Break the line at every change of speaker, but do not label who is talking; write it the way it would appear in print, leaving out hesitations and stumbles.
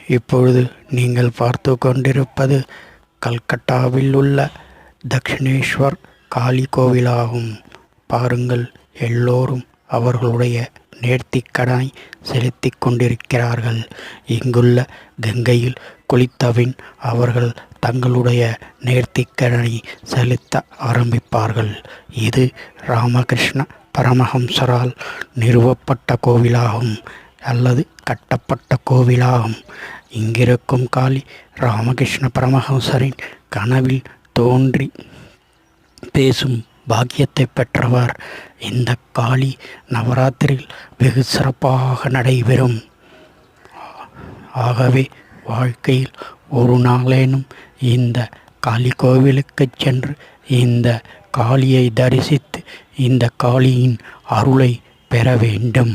இப்பொழுது நீங்கள் பார்த்து கொண்டிருப்பது கல்கட்டாவில் உள்ள தக்ஷிணேஸ்வர் காளி கோவிலாகும். பாருங்கள், எல்லோரும் அவர்களுடைய நேர்த்திக்கடனை செலுத்திக் கொண்டிருக்கிறார்கள். இங்குள்ள கங்கையில் குளித்தபின் அவர்கள் தங்களுடைய நேர்த்திக்கடனை செலுத்த ஆரம்பிப்பார்கள். இது ராமகிருஷ்ண பரமஹம்சரால் நிறுவப்பட்ட கோவிலாகும் அல்லது கட்டப்பட்ட கோவிலாகும். இங்கிருக்கும் காளி ராமகிருஷ்ண பரமஹம்சரின் கனவில் தோன்றி பேசும் பாக்கியத்தை பெற்றவர். இந்த காளி நவராத்திரியில் வெகு சிறப்பாக நடைபெறும். ஆகவே வாழ்க்கையில் ஒரு நாளேனும் இந்த காளி கோவிலுக்கு சென்று இந்த காளியை தரிசித்து இந்த காளியின் அருளை பெற வேண்டும்.